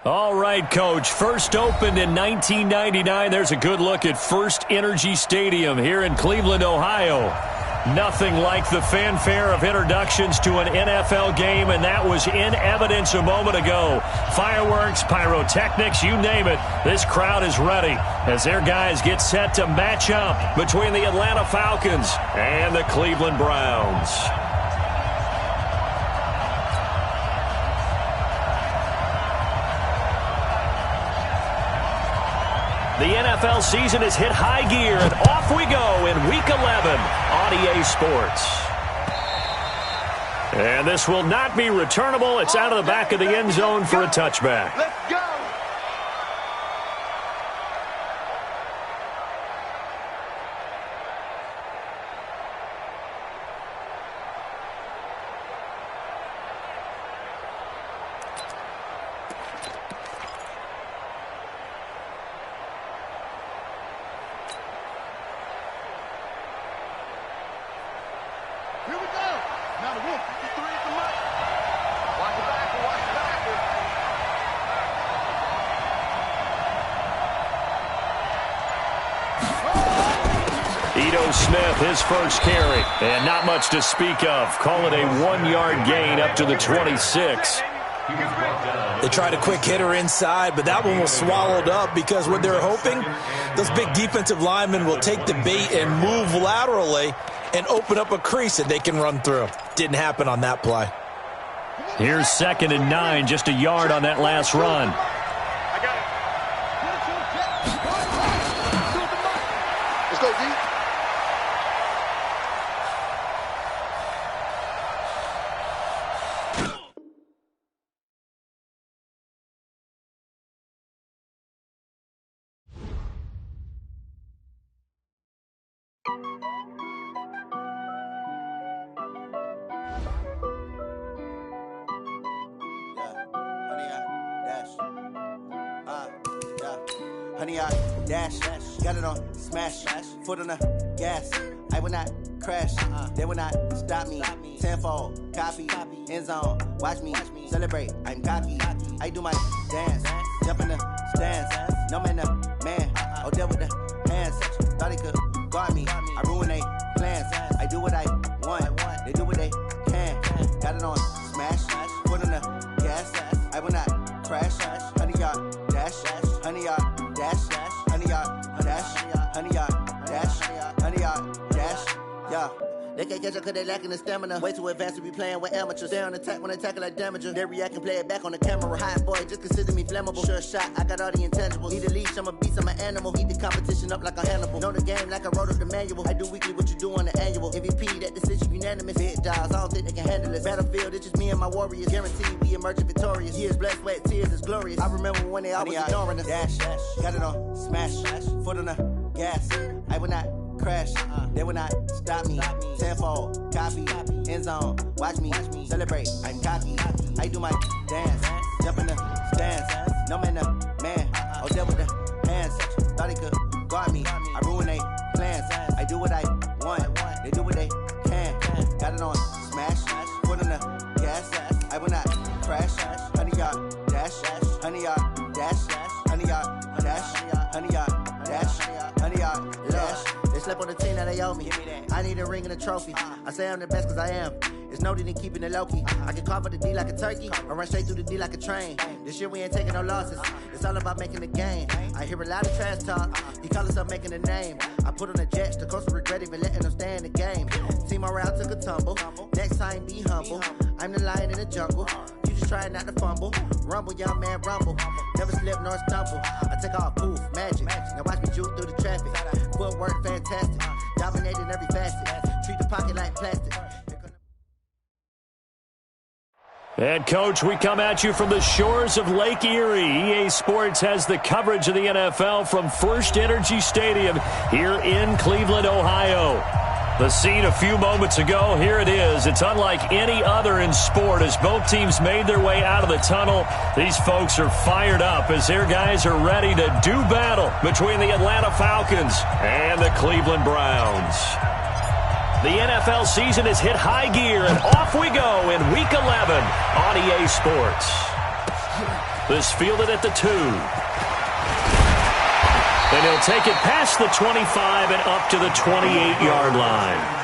All right, Coach. First opened in 1999. There's a good look at First Energy Stadium here in Cleveland, Ohio. Nothing like the fanfare of introductions to an NFL game, and that was in evidence a moment ago. Fireworks, pyrotechnics, you name it. This crowd is ready as their guys get set to match up between the Atlanta Falcons and the Cleveland Browns. The NFL season has hit high gear, and off we go in Week 11 on EA Sports. And this will not be returnable. It's out of the back of the end zone for a touchback. Let's go! Here we go. Now the 153 at the mic. Watch the backer, watch the backer. Ito Smith, his first carry. And not much to speak of. Call it a 1-yard gain up to the 26. They tried a quick hitter inside, but that one was swallowed up because what they're hoping, those big defensive linemen will take the bait and move laterally and open up a crease that they can run through. Didn't happen on that play. Here's 2nd and 9, just a yard on that last run. I got it. Let's go, D. Honey, I dash, got it on smash, foot on the gas. I will not crash, they will not stop me. Tenfold, copy, end zone, watch me celebrate. I'm cocky, I do my dance, jump in the stands. No man, the man, oh, deal with the hands. Thought he could guard me, I ruin they plans. I do what I want, they do what they can. Got it on smash, foot on the gas. I will not crash, honey, y'all dash, honey, y'all dash, honey, y'all dash, honey, y'all dash, honey, y'all dash, yeah. They can't catch up cause they lacking the stamina. Way too advanced to be playing with amateurs. Stay on attack when they tackle like damager. They react and play it back on the camera. Hot boy, just consider me flammable. Sure shot, I got all the intangibles. Need a leash, I'm a beast, I'm an animal. Eat the competition up like a Hannibal. Know the game like I wrote up the manual. I do weekly what you do on the annual. MVP, that decision unanimous. Hit dials, I don't think they can handle it. Battlefield, it's just me and my warriors. Guaranteed we emerging victorious. Years, blood, sweat, tears, it's glorious. I remember when they always ignoring us. Dash, got it on smash, foot on the gas. I will not crash, they will not stop me. Tenfold, copy, end zone, watch me celebrate. I'm cocky, I do my dance, jump in the stands. No man, the man, oh, deal with the hands. Thought he could guard me, I ruin they plans. I do what I want, they do what they can. Got it on smash, foot on the gas. I will not crash, honey, y'all dash, honey, y'all dash, honey, y'all dash, honey, y'all dash, honey, y'all dash. They slept on the team that they owe me. I need a ring and a trophy. I say I'm the best cause I am. It's no need in keeping it low-key. I can carve up the D like a turkey or run straight through the D like a train. This year we ain't taking no losses. It's all about making the game. I hear a lot of trash talk. He call himself making a name. I put on the Jets. The coach will regret even letting them stay in the game. Team around took a tumble. Next time be humble. I'm the lion in the jungle. You just trying not to fumble. Rumble, young man, rumble. Never slip nor stumble. I take off poof, magic. Now watch me juke through the traffic. Footwork fantastic. Dominating every facet. Treat the pocket like plastic. And, Coach, we come at you from the shores of Lake Erie. EA Sports has the coverage of the NFL from First Energy Stadium here in Cleveland, Ohio. The scene a few moments ago, here it is. It's unlike any other in sport as both teams made their way out of the tunnel. These folks are fired up as their guys are ready to do battle between the Atlanta Falcons and the Cleveland Browns. The NFL season has hit high gear, and off we go in Week 11 on EA Sports. This fielded at the 2. And he'll take it past the 25 and up to the 28-yard line.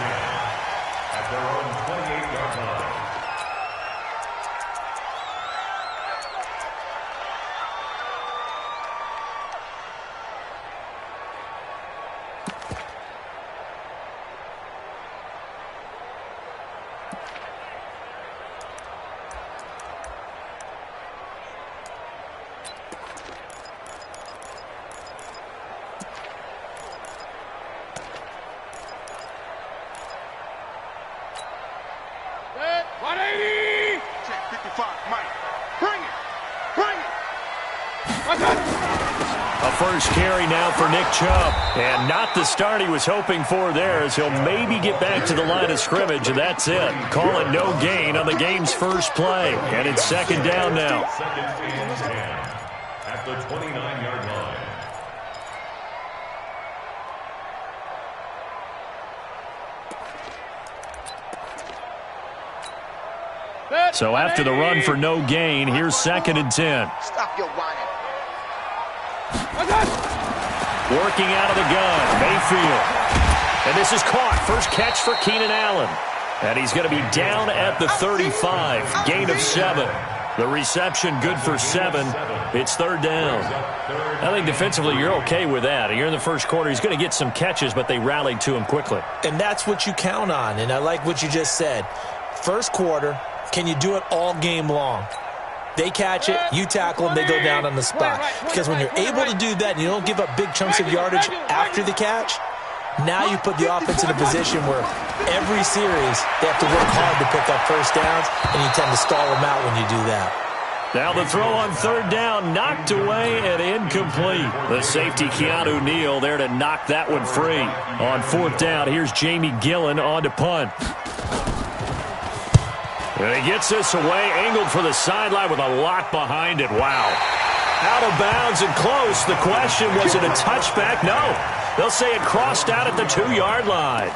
A first carry now for Nick Chubb. And not the start he was hoping for there, as he'll maybe get back to the line of scrimmage, and that's it. Call it no gain on the game's first play. And it's second down now. At the 29-yard line. So after the run for no gain, here's second and 10. Stop your whining. Working out of the gun, Mayfield. And this is caught. First catch for Keenan Allen. And he's going to be down at the 35. Gain of 7. The reception good for 7. It's third down. I think defensively you're okay with that. You're in the first quarter. He's going to get some catches, but they rallied to him quickly. And that's what you count on. And I like what you just said. First quarter, can you do it all game long? They catch it, you tackle them, they go down on the spot. Because when you're able to do that and you don't give up big chunks of yardage after the catch, now you put the offense in a position where every series they have to work hard to pick up first downs, and you tend to stall them out when you do that. Now the throw on third down, knocked away and incomplete. The safety, Keanu Neal, there to knock that one free. On fourth down, here's Jamie Gillen on to punt. And he gets this away, angled for the sideline with a lot behind it. Wow. Out of bounds and close. The question, was it a touchback? No. They'll say it crossed out at the 2-yard line.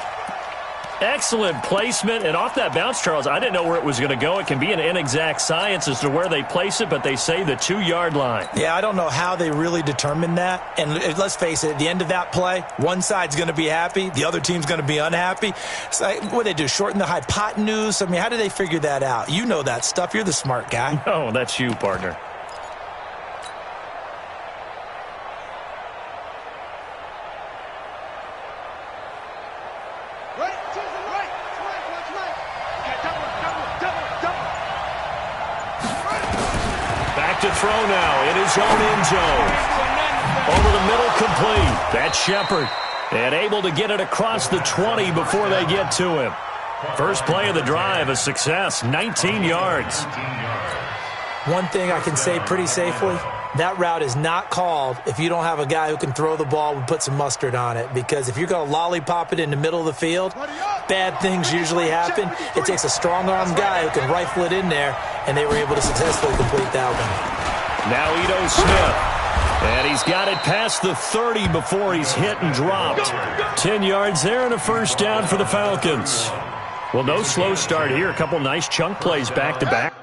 Excellent placement. And off that bounce, Charles, I didn't know where it was going to go. It can be an inexact science as to where they place it, but they say the 2-yard line. Yeah, I don't know how they really determined that. And let's face it, at the end of that play, one side's going to be happy, the other team's going to be unhappy. So what do they do, shorten the hypotenuse? I mean, how do they figure that out? You know that stuff. You're the smart guy. No, that's you, partner. To throw now in his own end zone. Over the middle, complete. That's Shepard. And able to get it across the 20 before they get to him. First play of the drive, a success, 19 yards. One thing I can say pretty safely, that route is not called if you don't have a guy who can throw the ball and put some mustard on it. Because if you're going to lollipop it in the middle of the field, bad things usually happen. It takes a strong-arm guy who can rifle it in there, and they were able to successfully complete that one. Now Ito Smith. And he's got it past the 30 before he's hit and dropped. 10 yards there and a first down for the Falcons. Well, no slow start here. A couple nice chunk plays back-to-back.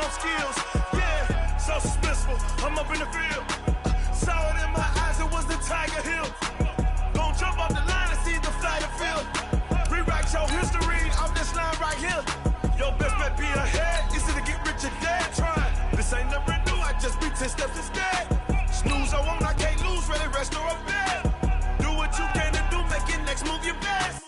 on skills. Yeah, so suspenseful. I'm up in the field. Saw it in my eyes, it was the Tiger Hill. Gon' jump off the line and see the fly the field. Rewrite your history off this line right here. Your best bet be ahead. Easy to get rich or dead. Trying. This ain't never new. I just be 10 steps instead. Snooze or won't, I can't lose. Ready, rest or a bed. Do what you can to do. Make it next move your best.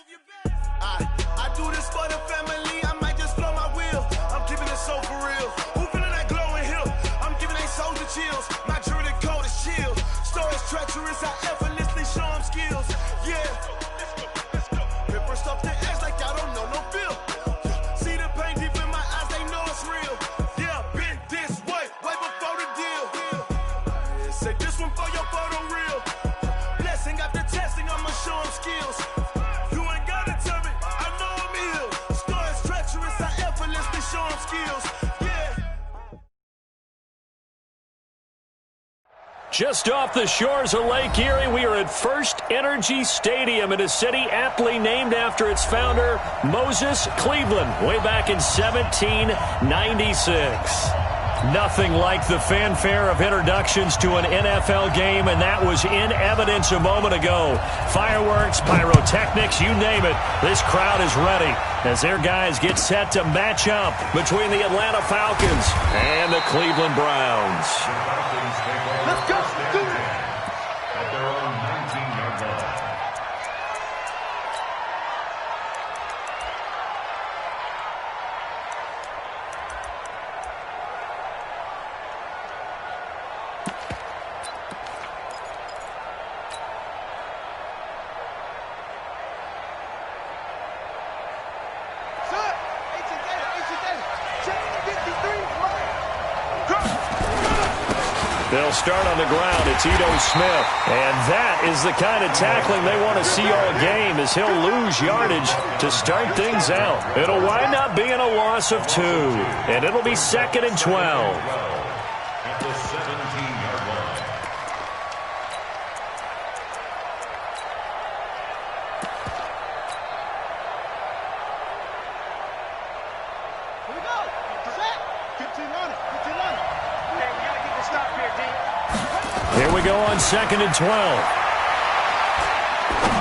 I do this for the family. I might just blow my wheel. I'm keeping it so for real. Who feeling that glowing hill? I'm giving they souls the chills. My jewelry code is chill. Stories treacherous. I effortlessly show them skills. Yeah. Paper stuff the edge like I don't know no feel. See the pain deep in my eyes, they know it's real. Yeah, been this way before the deal. Say this one for your photo reel. Blessing after testing, I'ma show them skills. You ain't gotta tell me, I know I'm ill. Stories treacherous, I effortlessly show them skills. Yeah. Just off the shores of Lake Erie, we are at First Energy Stadium in a city aptly named after its founder, Moses Cleveland, way back in 1796. Nothing like the fanfare of introductions to an NFL game, and that was in evidence a moment ago. Fireworks, pyrotechnics, you name it. This crowd is ready as their guys get set to match up between the Atlanta Falcons and the Cleveland Browns. Let's go. Do it. At their own 19-yard line. Set. Check 53. They'll start on the ground. It's Ito Smith. And that is the kind of tackling they want to see all game, as he'll lose yardage to start things out. It'll wind up being a loss of 2. And it'll be 2nd and 12. At the 17-yard line. Here we go. Set. 15 on it. 15 on it. Hey, we gotta get the stop here, D. Here we go on 2nd and 12.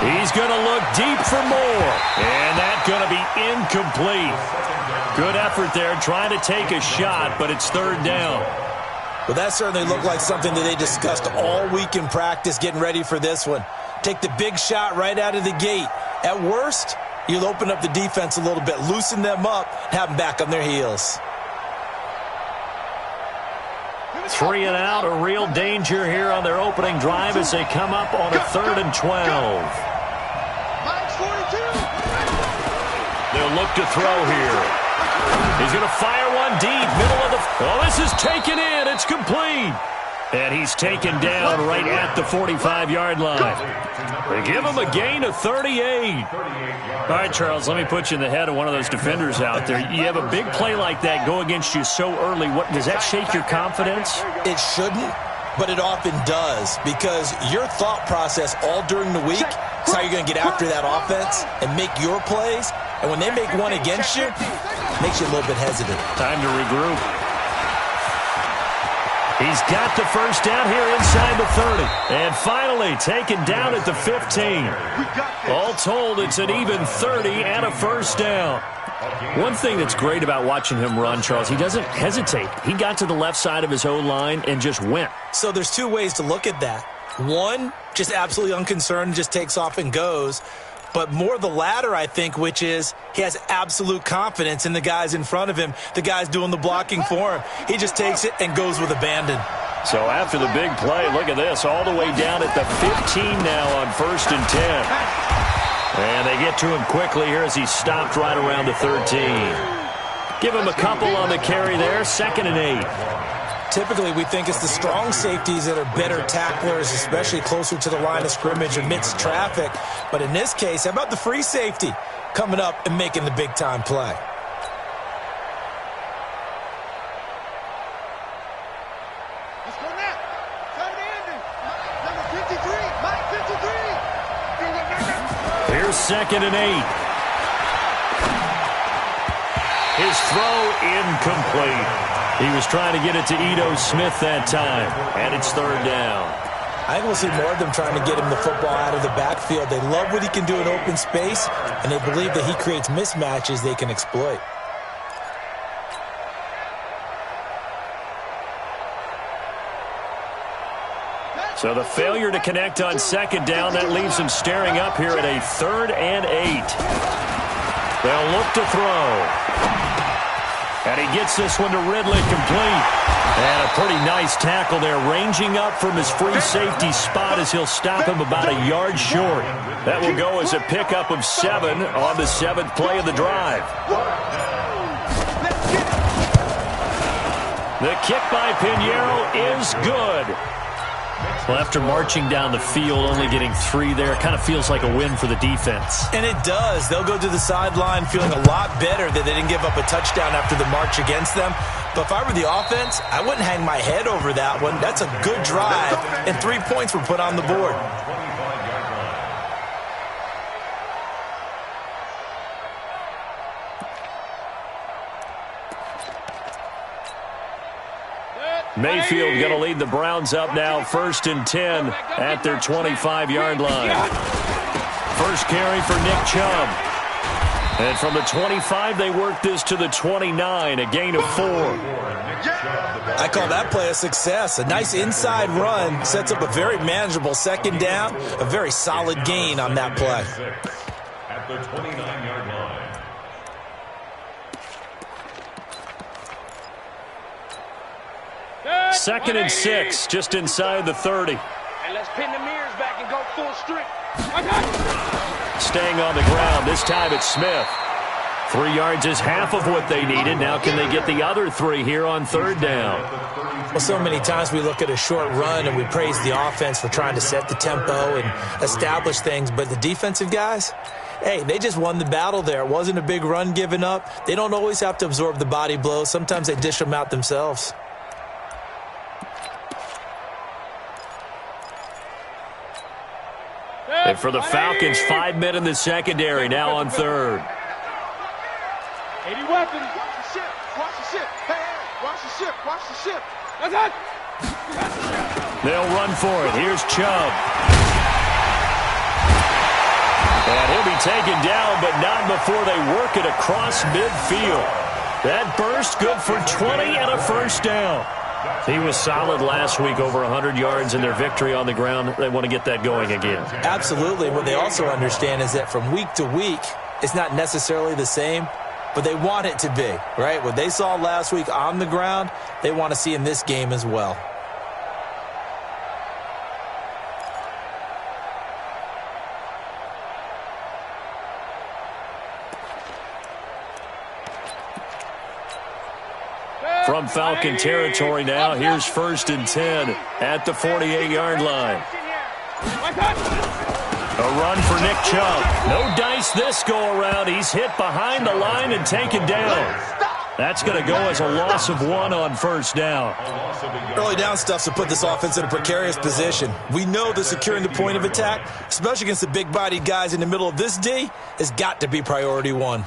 He's going to look deep for more. And that's going to be incomplete. Good effort there trying to take a shot, but it's 3rd down. Well, that certainly looked like something that they discussed all week in practice getting ready for this one. Take the big shot right out of the gate. At worst, you'll open up the defense a little bit, loosen them up, have them back on their heels. 3 and out, a real danger here on their opening drive as they come up on a 3rd and 12. They'll look to throw here. He's going to fire one deep, middle of the... Oh, this is taken in. It's complete. And he's taken down right at the 45-yard line. They give him a gain of 38. All right, Charles, let me put you in the head of one of those defenders out there. You have a big play like that go against you so early. What does that shake your confidence? It shouldn't, but it often does, because your thought process all during the week is how you're going to get after that offense and make your plays. And when they make one against you, it makes you a little bit hesitant. Time to regroup. He's got the first down here inside the 30. And finally taken down at the 15. All told, it's an even 30 and a first down. One thing that's great about watching him run, Charles, he doesn't hesitate. He got to the left side of his O-line and just went. So there's 2 ways to look at that. One, just absolutely unconcerned, just takes off and goes. But more the latter, I think, which is he has absolute confidence in the guys in front of him, the guys doing the blocking for him. He just takes it and goes with abandon. So after the big play, look at this, all the way down at the 15 now on 1st and 10. And they get to him quickly here as he stopped right around the 13. Give him a couple on the carry there, 2nd and 8. Typically, we think it's the strong safeties that are better tacklers, especially closer to the line of scrimmage amidst traffic. But in this case, how about the free safety coming up and making the big-time play? Let's go now. Number 53. Mike 53. Here's 2nd and 8. His throw incomplete. He was trying to get it to Ito Smith that time, and it's third down. I think we'll see more of them trying to get him the football out of the backfield. They love what he can do in open space, and they believe that he creates mismatches they can exploit. So the failure to connect on second down, that leaves him staring up here at a 3rd and 8. They'll look to throw. And he gets this one to Ridley, complete. And a pretty nice tackle there, ranging up from his free safety spot as he'll stop him about a yard short. That will go as a pickup of 7 on the 7th play of the drive. The kick by Pinheiro is good. Well, after marching down the field, only getting 3 there, it kind of feels like a win for the defense. And it does. They'll go to the sideline feeling a lot better that they didn't give up a touchdown after the march against them. But if I were the offense, I wouldn't hang my head over that one. That's a good drive, and 3 points were put on the board. Mayfield going to lead the Browns up now, 1st and 10 at their 25-yard line. First carry for Nick Chubb. And from the 25, they work this to the 29, a gain of 4. I call that play a success. A nice inside run sets up a very manageable second down, a very solid gain on that play. At the 29-yard line. Second and 6, just inside the 30. And let's pin the mirrors back and go full strength. Staying on the ground, this time it's Smith. 3 yards is half of what they needed. Now can they get the other 3 here on 3rd down? Well, so many times we look at a short run and we praise the offense for trying to set the tempo and establish things, but the defensive guys, hey, they just won the battle there. It wasn't a big run given up. They don't always have to absorb the body blows. Sometimes they dish them out themselves. And for the Falcons, 5 men in the secondary now on 3rd. 80 weapons. Watch the ship. Watch the ship. Hey, watch the ship. Watch the ship. That's it. They'll run for it. Here's Chubb. And he'll be taken down, but not before they work it across midfield. That burst good for 20 and a first down. He was solid last week, over 100 yards in their victory on the ground. They want to get that going again. Absolutely. What they also understand is that from week to week, it's not necessarily the same, but they want it to be, right? What they saw last week on the ground, they want to see in this game as well. From Falcon territory now, here's 1st and 10 at the 48-yard line. A run for Nick Chubb. No dice this go-around. He's hit behind the line and taken down. That's going to go as a loss of 1 on 1st down. Early down stuff's to put this offense in a precarious position. We know that securing the point of attack, especially against the big-bodied guys in the middle of this D, has got to be priority 1.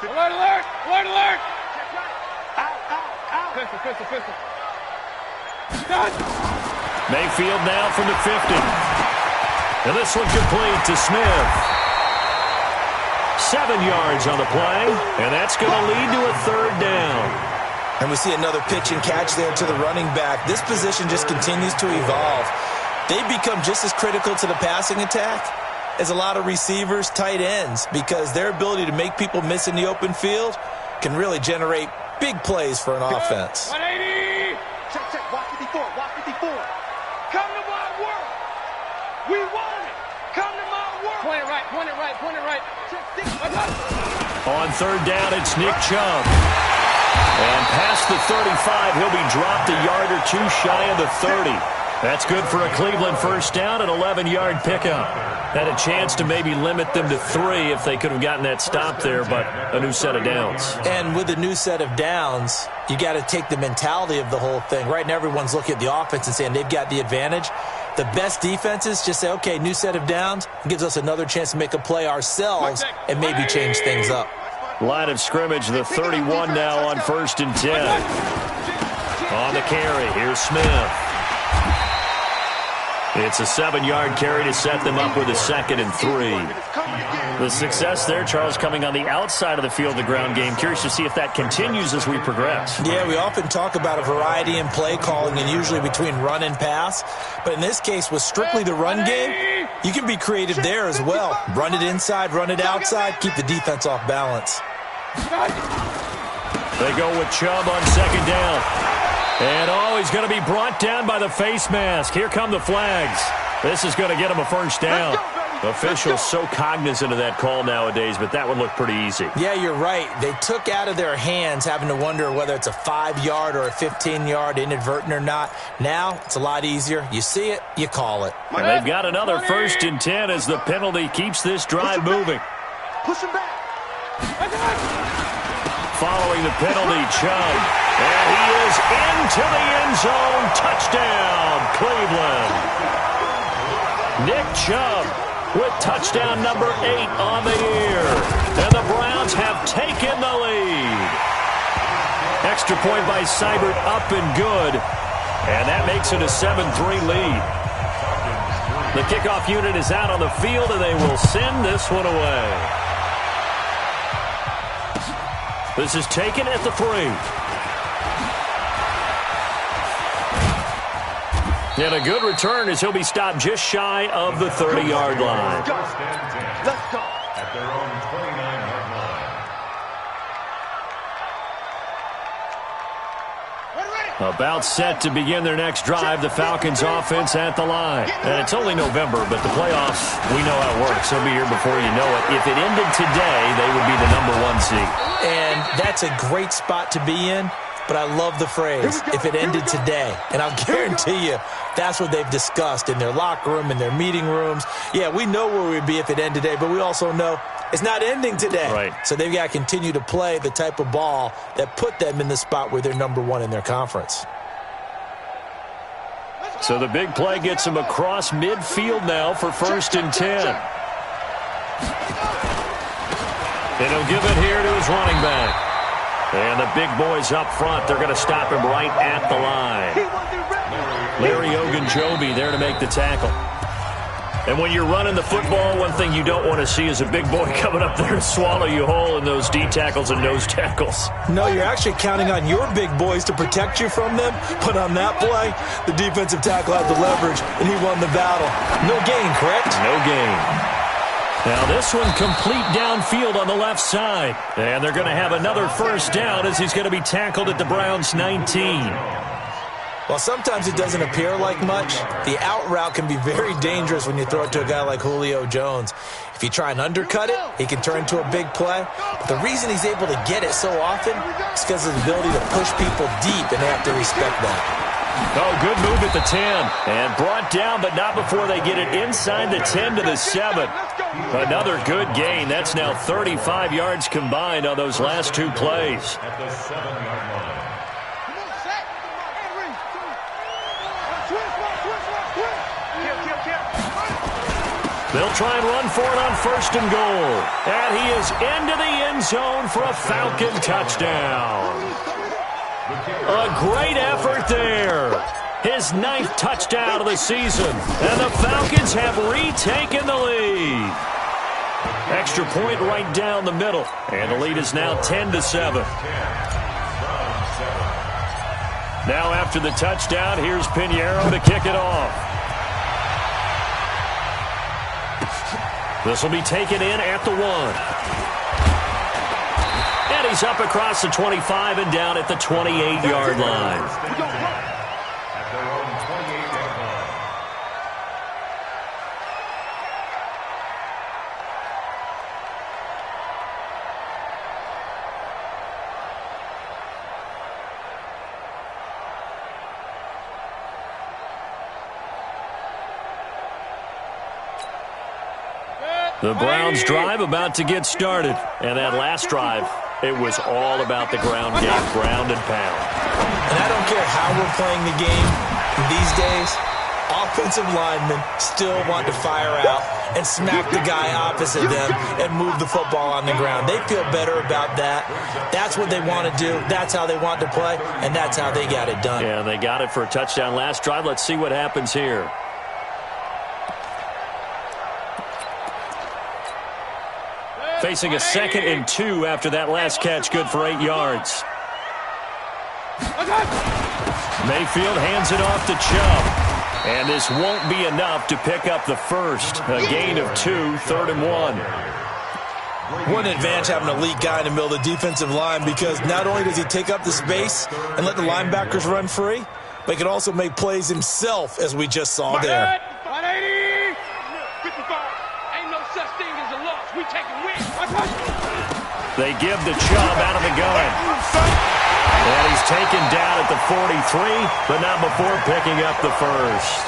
Alert, alert! Alert, alert! Pistol. Mayfield now from the 50. And this one complete to Smith. 7 yards on the play, and that's going to lead to a 3rd down. And we see another pitch and catch there to the running back. This position just continues to evolve. They become just as critical to the passing attack as a lot of receivers, tight ends, because their ability to make people miss in the open field can really generate big plays for an offense. 180! Check. Watch 54. Watch 54. Come to my world! We want it! Come to my world! Point it right. On 3rd down, it's Nick Chubb. And past the 35, he'll be dropped a yard or 2 shy of the 30. That's good for a Cleveland first down, an 11-yard pickup. Had a chance to maybe limit them to 3 if they could have gotten that stop there, but a new set of downs. And with a new set of downs, you got to take the mentality of the whole thing. Right now, everyone's looking at the offense and saying they've got the advantage. The best defenses just say, okay, new set of downs, gives us another chance to make a play ourselves and maybe change things up. Line of scrimmage, the 31 now on 1st and 10. On the carry, here's Smith. It's a 7-yard carry to set them up with a 2nd and 3. The success there, Charles, coming on the outside of the field, the ground game. Curious to see if that continues as we progress. Yeah, we often talk about a variety in play calling and usually between run and pass. But in this case, with strictly the run game, you can be creative there as well. Run it inside, run it outside, keep the defense off balance. They go with Chubb on 2nd down. And, he's going to be brought down by the face mask. Here come the flags. This is going to get him a 1st down. Officials so cognizant of that call nowadays, but that would look pretty easy. Yeah, you're right. They took out of their hands having to wonder whether it's a 5-yard or a 15-yard inadvertent or not. Now, it's a lot easier. You see it, you call it. And they've got another 1st and 10 as the penalty keeps this drive moving. Push him back. Following the penalty, Chubb. And he is into the end zone. Touchdown, Cleveland. Nick Chubb with touchdown number 8 on the year. And the Browns have taken the lead. Extra point by Seibert up and good. And that makes it a 7-3 lead. The kickoff unit is out on the field, and they will send this one away. This is taken at the 3. And a good return as he'll be stopped just shy of the 30-yard line. Let's go. At their own 29-yard line. About set to begin their next drive, the Falcons offense at the line. And it's only November, but the playoffs, we know how it works. They'll be here before you know it. If it ended today, they would be the number 1 seed. And that's a great spot to be in, but I love the phrase, if it ended today. And I'll guarantee you, that's what they've discussed in their locker room, in their meeting rooms. Yeah, we know where we'd be if it ended today, but we also know it's not ending today. Right. So they've got to continue to play the type of ball that put them in the spot where they're number 1 in their conference. So the big play gets him across midfield now for 1st and 10. And he'll give it here to his running back. And the big boys up front, they're going to stop him right at the line. Larry Ogunjobi there to make the tackle. And when you're running the football, one thing you don't want to see is a big boy coming up there and swallow you whole in those D tackles and nose tackles. No, you're actually counting on your big boys to protect you from them. But on that play, the defensive tackle had the leverage, and he won the battle. No gain, correct? No gain. Now this one complete downfield on the left side. And they're going to have another 1st down as he's going to be tackled at the Browns' 19. While sometimes it doesn't appear like much, the out route can be very dangerous when you throw it to a guy like Julio Jones. If you try and undercut it, he can turn into a big play. But the reason he's able to get it so often is because of his ability to push people deep, and they have to respect that. Oh, good move at the 10. And brought down, but not before they get it inside the 10 to the 7. Another good gain. That's now 35 yards combined on those last 2 plays. At the 7-yard line. They'll try and run for it on 1st and goal. And he is into the end zone for a Falcon touchdown. A great effort there. His 9th touchdown of the season. And the Falcons have retaken the lead. Extra point right down the middle. And the lead is now 10-7. Now after the touchdown, here's Pinheiro to kick it off. This will be taken in at the 1. And he's up across the 25 and down at the 28-yard line. At their own 28-yard line. The Browns drive about to get started. And that last drive, it was all about the ground game, ground and pound. And I don't care how we're playing the game these days, offensive linemen still want to fire out and smack the guy opposite them and move the football on the ground. They feel better about that. That's what they want to do. That's how they want to play, and that's how they got it done. Yeah, they got it for a touchdown last drive. Let's see what happens here. Facing a 2nd and 2 after that last catch, good for 8 yards. Mayfield hands it off to Chubb. And this won't be enough to pick up the first. A gain of 2, 3rd and 1. What an advantage having an elite guy in the middle of the defensive line, because not only does he take up the space and let the linebackers run free, but he can also make plays himself, as we just saw there. 180! 55. Ain't no such thing as a loss. We taking wins. They give the Chubb out of the gun. And he's taken down at the 43, but not before picking up the first.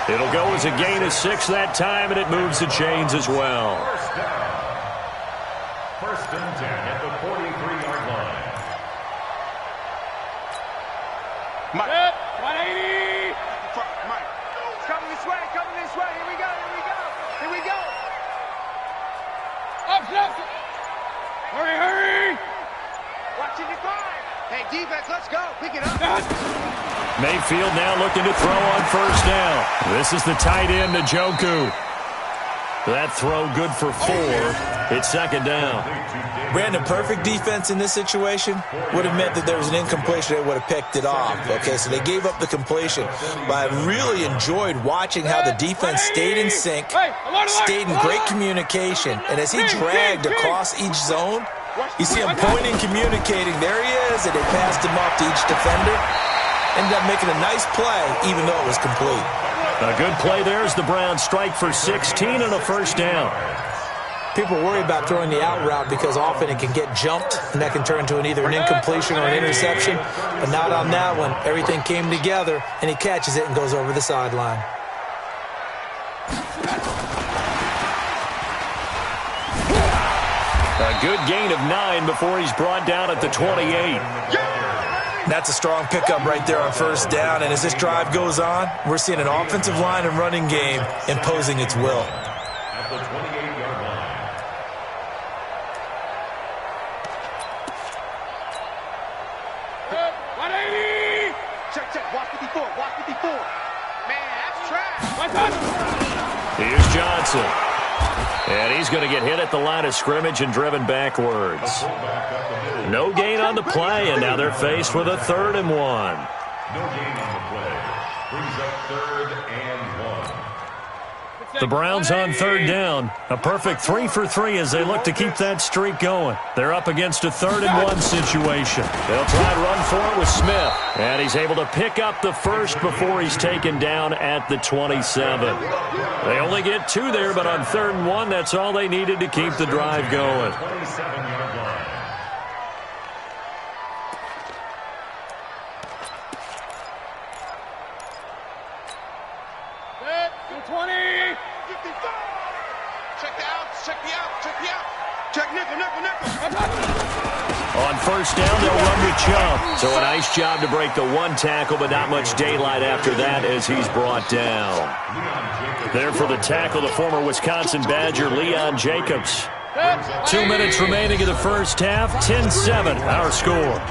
It'll go as a gain of 6 that time, and it moves the chains as well. First and 10 at the 43-yard line. Mike. 180! Mike. Coming this way, coming this way. Here we go, here we go. Here we go. Up, up. Hurry, hurry. Watching the climb. Hey, defense, let's go. Pick it up. Mayfield now looking to throw on first down. This is the tight end, Njoku. That throw good for 4. It's 2nd down. Brandon, perfect defense in this situation would have meant that there was an incompletion that would have picked it off. Okay, so they gave up the completion. But I really enjoyed watching how the defense stayed in sync, stayed in great communication, and as he dragged across each zone, you see him pointing, communicating. There he is, and they passed him off to each defender. Ended up making a nice play, even though it was complete. A good play there as the Browns strike for 16 and a first down. People worry about throwing the out route because often it can get jumped, and that can turn into either an incompletion or an interception. But not on that one. Everything came together, and he catches it and goes over the sideline. A good gain of 9 before he's brought down at the 28. That's a strong pickup right there on first down. And as this drive goes on, we're seeing an offensive line and running game imposing its will. At the 28-yard line. Good. 180! Check, check. Watch 54. Watch 54. Man, that's trash. Here's Johnson. And he's going to get hit at the line of scrimmage and driven backwards. No gain on the play, and now they're faced with a 3rd and 1. No gain on the play. Brings up 3rd and 1. The Browns on 3rd down. A perfect 3 for 3 as they look to keep that streak going. They're up against a 3rd and 1 situation. They'll try to run for it with Smith. And he's able to pick up the first before he's taken down at the 27. They only get 2 there, but on 3rd and 1, that's all they needed to keep the drive going. 27-yard line. Good. 20. 55. Check the outs. Check the outs. Check the outs. Check nickel, nickel, nickel. On first down, they'll run with Chubb. So a nice job to break the 1 tackle, but not much daylight after that as he's brought down. There for the tackle, the former Wisconsin Badger, Leon Jacobs. 2 minutes remaining in the first half, 10-7, our score.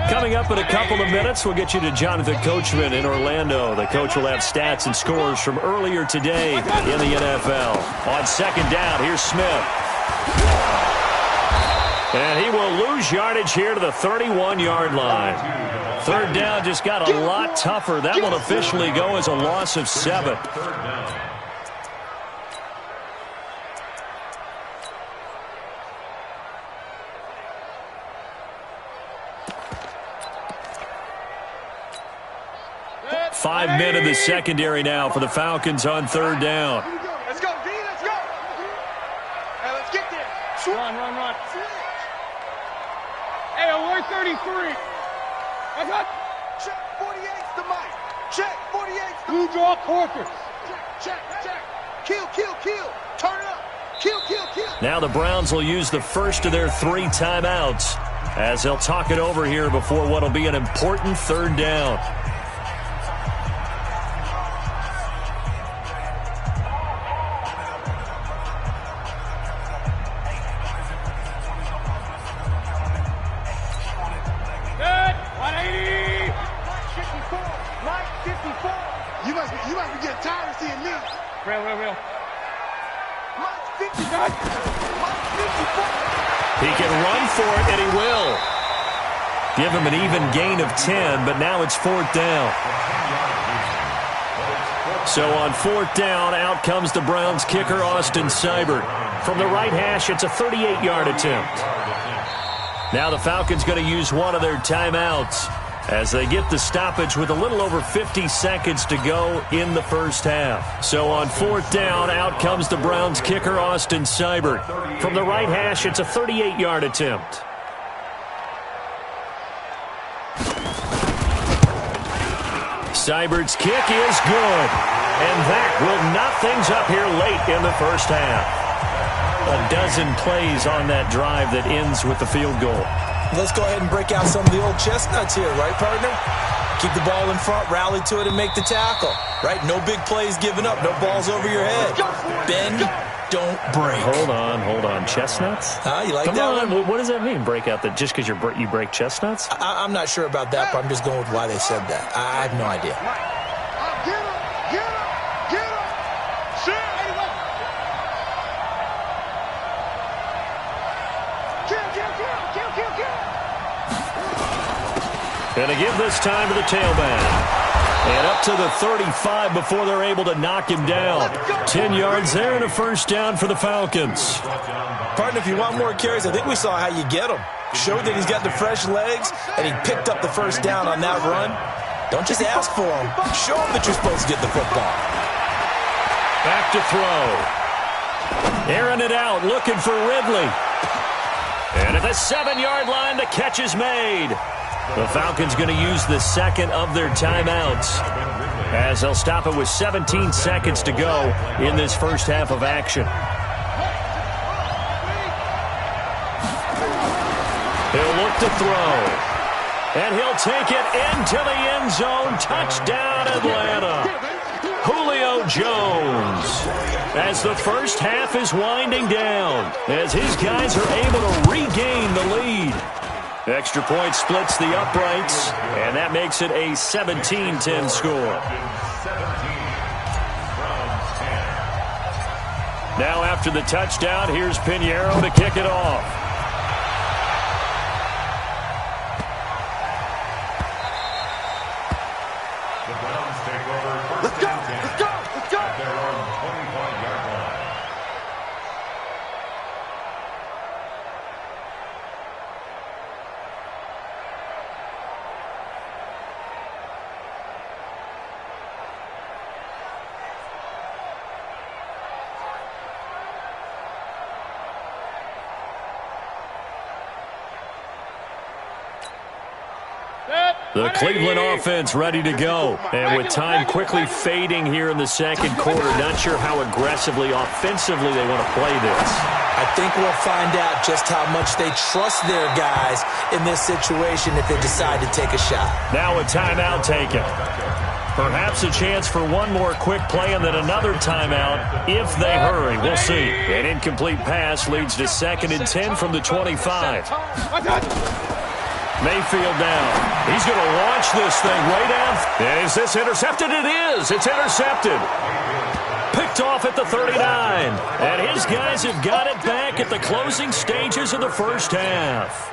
Coming up in a couple of minutes, we'll get you to Jonathan Coachman in Orlando. The coach will have stats and scores from earlier today in the NFL. On 2nd down, here's Smith. And he will lose yardage here to the 31-yard line. 3rd down just got a lot tougher. That will officially go as a loss of 7. 5 men in the secondary now for the Falcons on third down. Let's go, D, let's go. Hey, let's get there. Run. Hey, 133. That's up. Check 48's the mic. Check 48's the Blue draw quarters. check. Kill. Turn it up. Kill. Now the Browns will use the first of their 3 timeouts as they'll talk it over here before what will be an important third down. Good. 180. Mike 54. You must be getting tired of seeing me. Real. Mike 54. Mike 54. He can run for it, and he will. Give him an even gain of 10, but now it's 4th down. So on 4th down, out comes the Browns kicker, Austin Seibert. From the right hash, it's a 38-yard attempt. Now the Falcons going to use one of their timeouts as they get the stoppage with a little over 50 seconds to go in the first half. So on 4th down, out comes the Browns kicker, Austin Seibert. From the right hash, it's a 38-yard attempt. Seibert's kick is good, and that will knot things up here late in the first half. A dozen plays on that drive that ends with the field goal. Let's go ahead and break out some of the old chestnuts here, right, partner? Keep the ball in front, rally to it, and make the tackle, right? No big plays given up, no balls over your head. Bend, don't break. Hold on. Chestnuts? You like Come that on. one? What does that mean, break out? Just because you break chestnuts? I'm not sure about that, but I'm just going with why they said that. I have no idea. Get him. Shit. Kill. Going to give this time to the tailback. And up to the 35 before they're able to knock him down. 10 yards there and a first down for the Falcons. Partner, if you want more carries, I think we saw how you get him. Showed that he's got the fresh legs, and he picked up the first down on that run. Don't just ask for him. Show him that you're supposed to get the football. Back to throw. Airing it out, looking for Ridley. And at the 7-yard line, the catch is made. The Falcons going to use the second of their timeouts as they'll stop it with 17 seconds to go in this first half of action. He'll look to throw. And he'll take it into the end zone. Touchdown, Atlanta. Julio Jones. As the first half is winding down, as his guys are able to regain the lead. Extra point splits the uprights, and that makes it a 17-10 score. Now after the touchdown, here's Pinheiro to kick it off. The Browns take over first and 10 at their own 25-yard line. The Cleveland offense ready to go. And with time quickly fading here in the second quarter, not sure how aggressively, offensively they want to play this. I think we'll find out just how much they trust their guys in this situation if they decide to take a shot. Now a timeout taken. Perhaps a chance for one more quick play and then another timeout if they hurry. We'll see. An incomplete pass leads to 2nd and 10 from the 25. Mayfield down. He's going to launch this thing way down. Is this intercepted? It is. It's intercepted. Picked off at the 39. And his guys have got it back at the closing stages of the first half.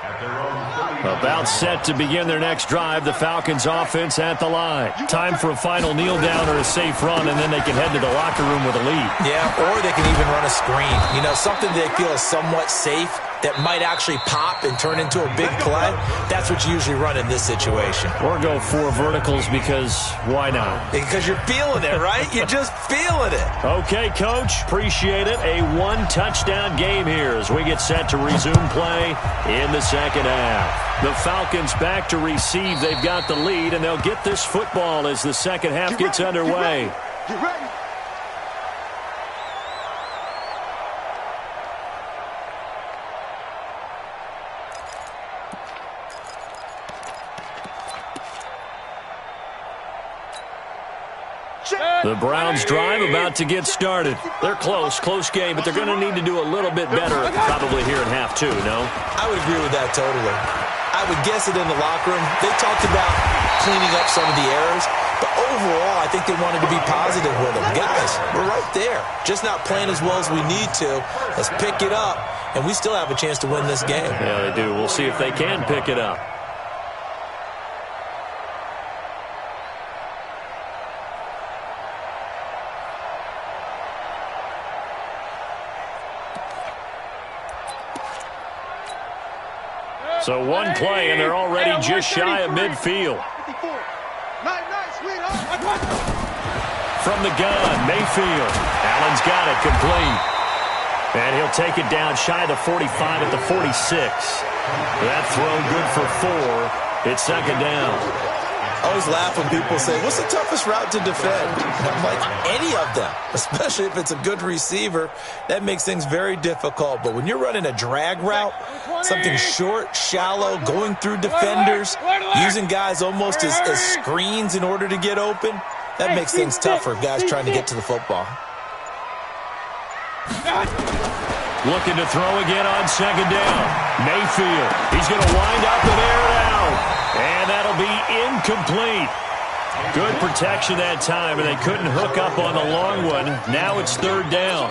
About set to begin their next drive, the Falcons offense at the line. Time for a final kneel down or a safe run, and then they can head to the locker room with a lead. Yeah, or they can even run a screen. You know, something they feel is somewhat safe. that might actually pop and turn into a big play, that's what you usually run in this situation. Or go 4 verticals because why not? Because you're feeling it, right? You're just feeling it. Okay, Coach. Appreciate it. A 1-touchdown game here as we get set to resume play in the second half. The Falcons back to receive. They've got the lead, and they'll get this football as the second half gets underway. Get ready. The Browns drive about to get started. They're close game, but they're going to need to do a little bit better probably here in half 2, no? I would agree with that totally. I would guess it in the locker room. They talked about cleaning up some of the errors, but overall, I think they wanted to be positive with them. Guys, we're right there. Just not playing as well as we need to. Let's pick it up, and we still have a chance to win this game. Yeah, they do. We'll see if they can pick it up. So one play, and they're already just shy of midfield. From the gun, Mayfield. Allen's got it complete. And he'll take it down shy of the 45 at the 46. That throw good for 4. It's second down. I always laugh when people say, what's the toughest route to defend? I'm like, any of them, especially if it's a good receiver. That makes things very difficult. But when you're running a drag route, something short, shallow, going through defenders, using guys almost as screens in order to get open, that makes things tougher for guys trying to get to the football. Looking to throw again on second down. Mayfield, he's going to wind up and air it out. And that'll be incomplete. Good protection that time, and they couldn't hook up on the long one. Now it's third down.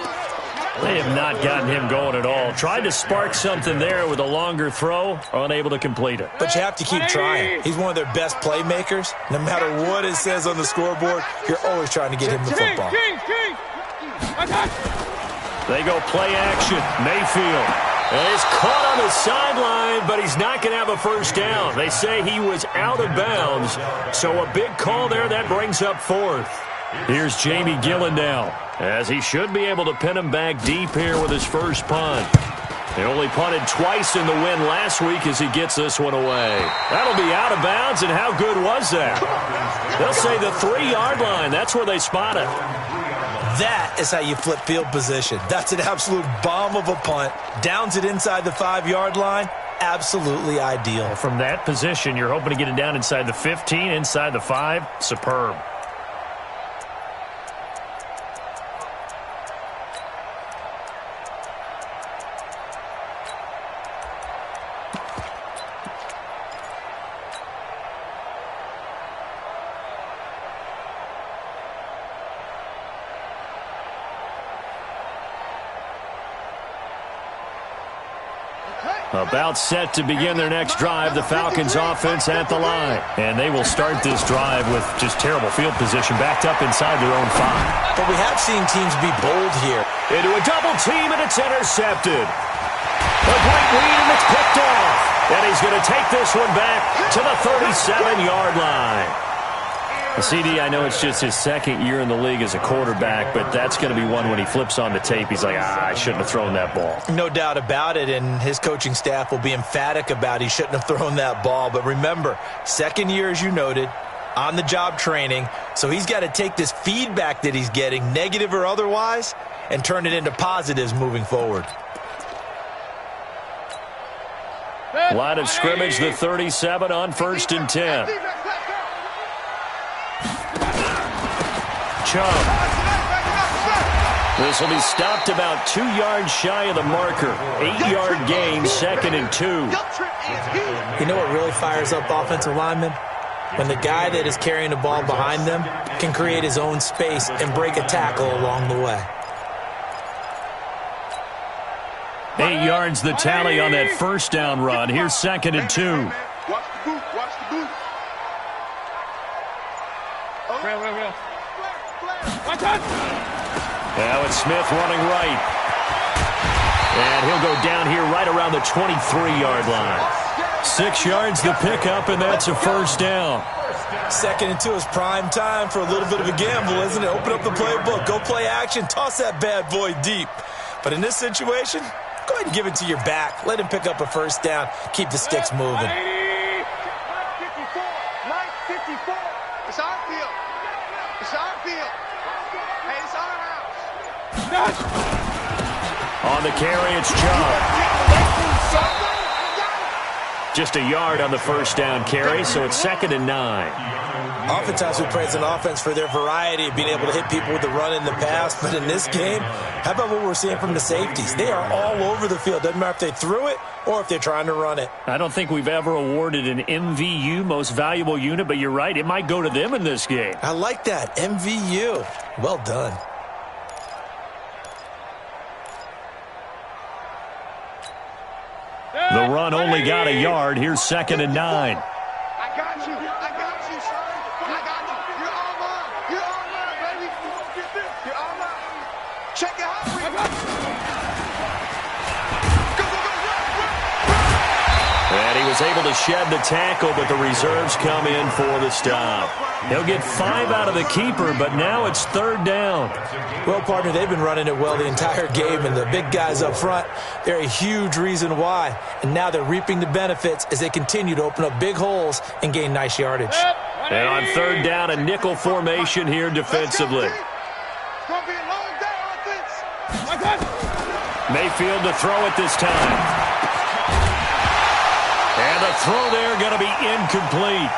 They have not gotten him going at all. Tried to spark something there with a longer throw, unable to complete it. But you have to keep trying. He's one of their best playmakers. No matter what it says on the scoreboard, you're always trying to get him the football. They go play action. Mayfield. And he's caught on the sideline, but he's not going to have a first down. They say he was out of bounds, so a big call there. That brings up 4th. Here's Jamie Gillen now, as he should be able to pin him back deep here with his first punt. He only punted twice in the win last week as he gets this one away. That'll be out of bounds, and how good was that? They'll say the 3-yard line. That's where they spot it. That is how you flip field position. That's an absolute bomb of a punt. Downs it inside the 5-yard line. Absolutely ideal. From that position, you're hoping to get it down inside the 15, inside the 5. Superb. About set to begin their next drive, the Falcons offense at the line. And they will start this drive with just terrible field position, backed up inside their own 5. But we have seen teams be bold here. Into a double team, and it's intercepted. A great read, and it's picked off. And he's going to take this one back to the 37-yard line. The CD, I know it's just his second year in the league as a quarterback, but that's going to be one when he flips on the tape. He's like, I shouldn't have thrown that ball. No doubt about it, and his coaching staff will be emphatic about he shouldn't have thrown that ball. But remember, second year, as you noted, on-the-job training, so he's got to take this feedback that he's getting, negative or otherwise, and turn it into positives moving forward. Line of scrimmage, the 37 on 1st and 10. This will be stopped about 2 yards shy of the marker. 8-yard gain, 2nd and 2. You know what really fires up offensive linemen? When the guy that is carrying the ball behind them can create his own space and break a tackle along the way. 8 yards the tally on that first down run. Here's 2nd and 2. Watch the boot, watch the boot. Real. Watch out! Now it's Smith running right. And he'll go down here right around the 23-yard line. 6 yards the pickup, and that's a first down. 2nd and 2 is prime time for a little bit of a gamble, isn't it? Open up the playbook, go play action, toss that bad boy deep. But in this situation, go ahead and give it to your back. Let him pick up a first down. Keep the sticks moving. 954. It's our field. It's our field. Hey, it's our house. On the carry, it's Chubb. Just a yard on the first down carry, so it's 2nd and 9. Oftentimes we praise an offense for their variety of being able to hit people with the run in the pass, but in this game, how about what we're seeing from the safeties? They are all over the field. Doesn't matter if they threw it or if they're trying to run it. I don't think we've ever awarded an MVU, most valuable unit, but you're right, it might go to them in this game. I like that, MVU. Well done. The run only got a yard. Here's 2nd and 9. I got you. I got you, son. I got you. You're all mine. You're all mine, baby. You're all mine. Check it out. And he was able to shed the tackle, but the reserves come in for the stop. He'll get 5 out of the keeper, but now it's 3rd down. Well, partner, they've been running it well the entire game, and the big guys up front, they're a huge reason why. And now they're reaping the benefits as they continue to open up big holes and gain nice yardage. And on 3rd down, a nickel formation here defensively. It's going to be a long day, offense. Mayfield to throw it this time. And the throw there going to be incomplete.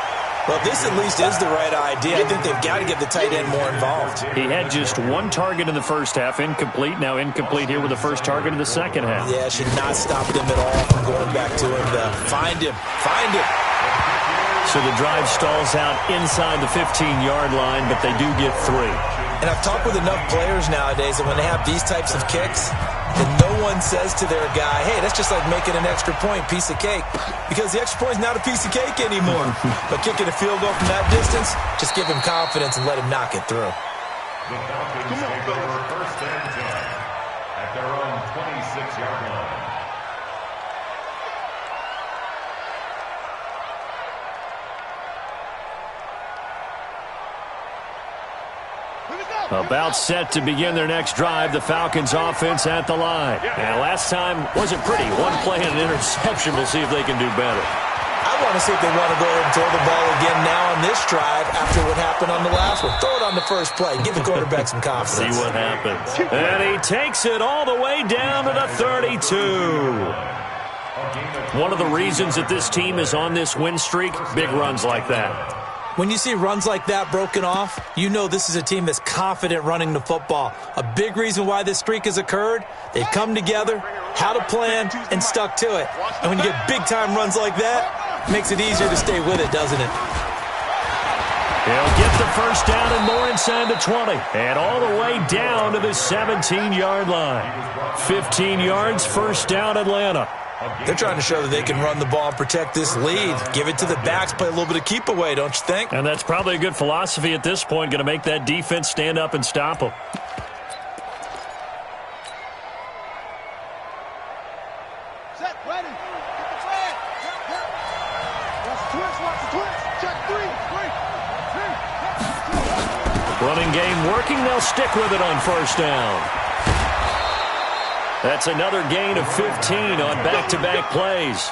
Well, this at least is the right idea. I think they've got to get the tight end more involved. He had just 1 target in the first half, incomplete. Now incomplete here with the first target in the second half. Yeah, should not stop them at all from going back to him. Find him. Find him. So the drive stalls out inside the 15-yard line, but they do get 3. And I've talked with enough players nowadays that when they have these types of kicks, that no one says to their guy, hey, that's just like making an extra point, piece of cake. Because the extra point is not a piece of cake anymore. But kicking a field goal from that distance, just give him confidence and let him knock it through. The Falcons take over 1st and 10 at their own 26-yard line. About set to begin their next drive, the Falcons offense at the line. And last time wasn't pretty. 1 play and an interception. We'll see if they can do better. I want to see if they want to go ahead and throw the ball again now on this drive after what happened on the last one. Throw it on the first play. Give the quarterback some confidence. See what happens. And he takes it all the way down to the 32. One of the reasons that this team is on this win streak, big runs like that. When you see runs like that broken off, you know this is a team that's confident running the football. A big reason why this streak has occurred, they've come together, had a plan, and stuck to it. And when you get big-time runs like that, it makes it easier to stay with it, doesn't it? He'll get the first down and more inside the 20. And all the way down to the 17-yard line. 15 yards, first down, Atlanta. They're trying to show that they can run the ball and protect this lead. Give it to the backs, play a little bit of keep away, don't you think? And that's probably a good philosophy at this point, going to make that defense stand up and stop them. Set, ready. Get the flag. Watch the twist, watch the twist. Check 3. Running game working. They'll stick with it on first down. That's another gain of 15 on back-to-back plays.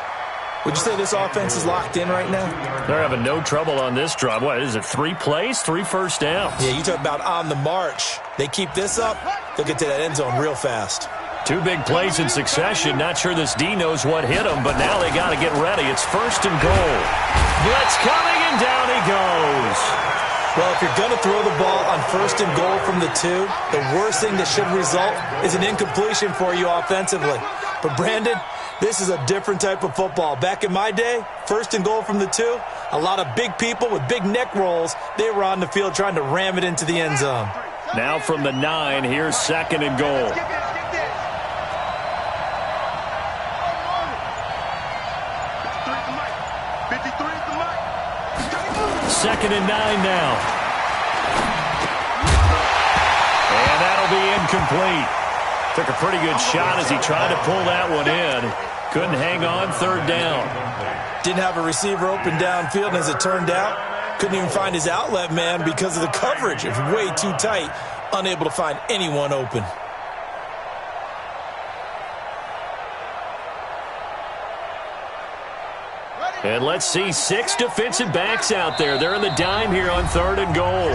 Would you say this offense is locked in right now? They're having no trouble on this drive. What is it, 3 plays, 3 first downs? Yeah, you talk about on the march. They keep this up, they'll get to that end zone real fast. 2 big plays in succession. Not sure this D knows what hit him, but now they got to get ready. It's 1st and goal. Blitz coming, and down he goes. Well, if you're going to throw the ball on 1st and goal from the 2, the worst thing that should result is an incompletion for you offensively. But, Brandon, this is a different type of football. Back in my day, 1st and goal from the 2, a lot of big people with big neck rolls, they were on the field trying to ram it into the end zone. Now from the 9, here's 2nd and goal. 2nd and 9 now. And that'll be incomplete. Took a pretty good shot as he tried to pull that one in. Couldn't hang on, third down. Didn't have a receiver open downfield, and as it turned out, couldn't even find his outlet man because of the coverage. It was way too tight, unable to find anyone open. And let's see 6 defensive backs out there. They're in the dime here on 3rd and goal.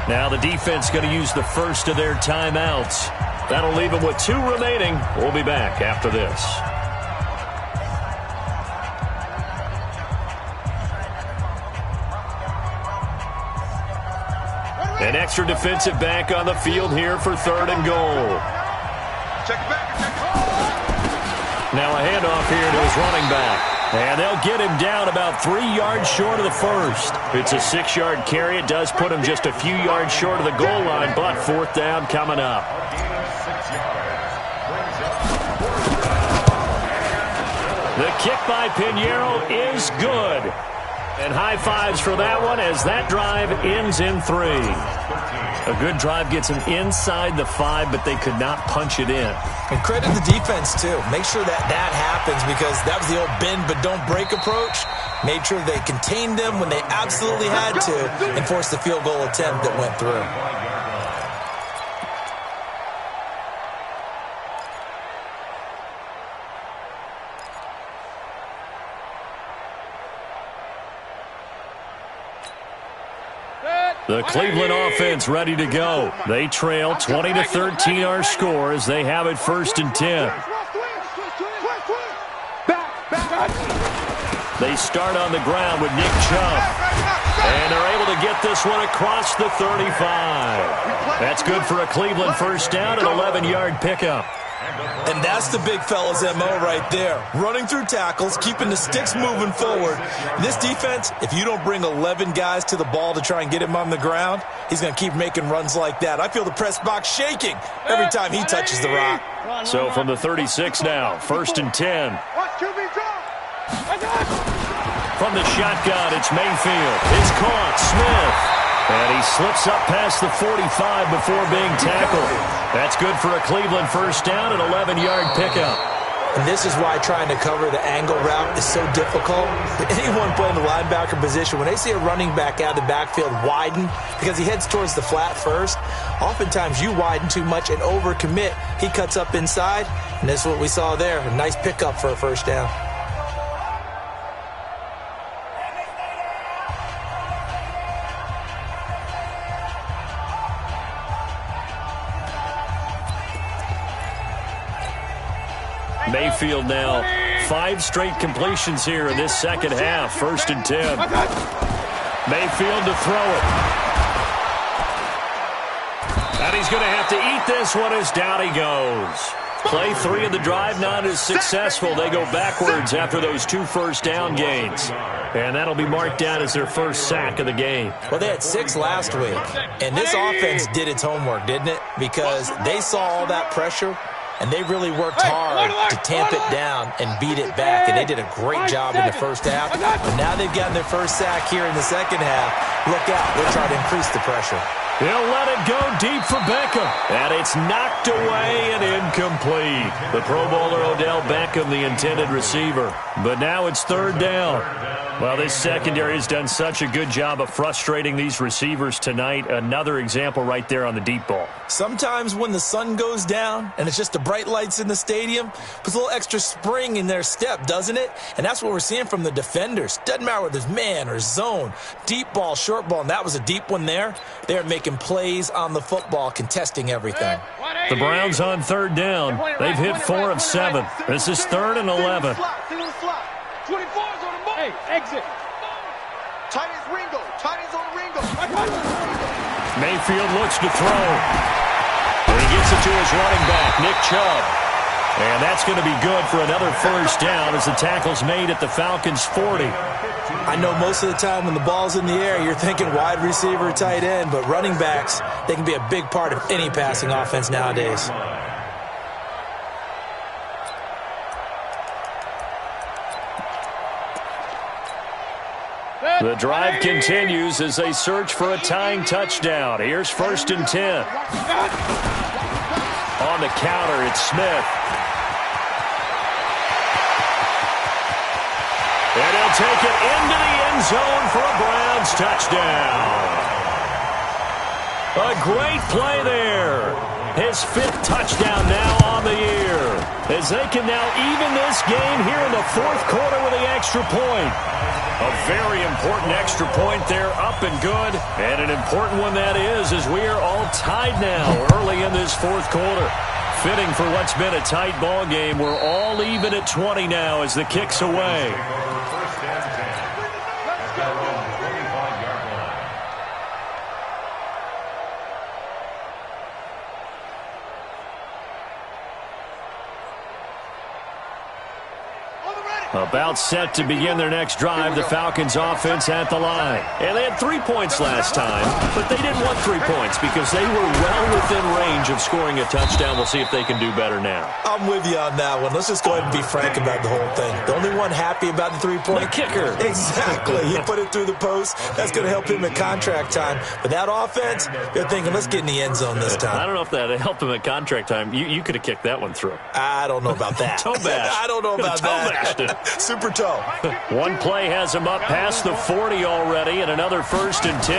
Now the defense going to use the first of their timeouts. That'll leave them with 2 remaining. We'll be back after this. An extra defensive back on the field here for 3rd and goal. Now a handoff here to his running back. And they'll get him down about 3 yards short of the first. It's a 6-yard carry. It does put him just a few yards short of the goal line, but 4th down coming up. The kick by Pinheiro is good. And high fives for that one as that drive ends in 3. A good drive gets them inside the 5, but they could not punch it in. And credit the defense, too. Make sure that happens because that was the old bend but don't break approach. Made sure they contained them when they absolutely had to and forced the field goal attempt that went through. The Cleveland offense ready to go. They trail 20-13 our score as they have it 1st and 10. They start on the ground with Nick Chubb. And they're able to get this one across the 35. That's good for a Cleveland first down, an 11-yard pickup. And that's the big fella's MO right there. Running through tackles, keeping the sticks moving forward. This defense, if you don't bring 11 guys to the ball to try and get him on the ground, he's going to keep making runs like that. I feel the press box shaking every time he touches the rock. So from the 36 now, 1st and 10. From the shotgun, it's Mayfield. It's caught. Smith. And he slips up past the 45 before being tackled. That's good for a Cleveland first down, an 11-yard pickup. And this is why trying to cover the angle route is so difficult. Anyone playing the linebacker position, when they see a running back out of the backfield widen, because he heads towards the flat first, oftentimes you widen too much and overcommit. He cuts up inside, and this is what we saw there. A nice pickup for a first down. Mayfield now 5 straight completions here in this second half. 1st and 10. Mayfield to throw it. And he's going to have to eat this one as down he goes. Play 3 of the drive not as successful. They go backwards after those 2 first down gains. And that'll be marked down as their first sack of the game. Well, they had 6 last week. And this offense did its homework, didn't it? Because they saw all that pressure. And they really worked hard to tamp it down and beat it back. And they did a great job in the first half. But now they've gotten their first sack here in the second half. Look out. They're trying to increase the pressure. He'll let it go deep for Beckham. And it's knocked away and incomplete. The Pro Bowler Odell Beckham, the intended receiver. But now it's 3rd down. Well, this secondary has done such a good job of frustrating these receivers tonight. Another example right there on the deep ball. Sometimes when the sun goes down and it's just the bright lights in the stadium, puts a little extra spring in their step, doesn't it? And that's what we're seeing from the defenders. Doesn't matter whether there's man or zone, deep ball, short ball, and that was a deep one there. They're making plays on the football, contesting everything. The Browns on 3rd down. They've hit 4 of 7. This is 3rd and 11. 24's on the ball. Hey, exit. Tight ends Ringo. Tight ends on Ringo. Mayfield looks to throw. And he gets it to his running back, Nick Chubb. And that's going to be good for another first down as the tackle's made at the Falcons' 40. I know most of the time when the ball's in the air, you're thinking wide receiver, tight end, but running backs, they can be a big part of any passing offense nowadays. The drive continues as they search for a tying touchdown. Here's 1st and 10. On on the counter. It's Smith. And he'll take it into the end zone for a Browns touchdown. A great play there. His 5th touchdown now on the year. As they can now even this game here in the 4th quarter with the extra point. A very important extra point there, up and good. And an important one that is, as we are all tied now early in this 4th quarter. Fitting for what's been a tight ball game. We're all even at 20 now as the kick's away. About set to begin their next drive, the Falcons offense at the line. And they had 3 points last time, but they didn't want 3 points because they were well within range of scoring a touchdown. We'll see if they can do better now. I'm with you on that one. Let's just go ahead and be frank about the whole thing. The only one happy about the 3-point. The kicker. Exactly. He put it through the post. That's going to help him in contract time. But that offense, they're thinking, let's get in the end zone this time. I don't know if that helped him in contract time. You could have kicked that one through. I don't know about that. Toe bash. I don't know about that. Super toe. One play has him up past the 40 already, and another 1st and 10.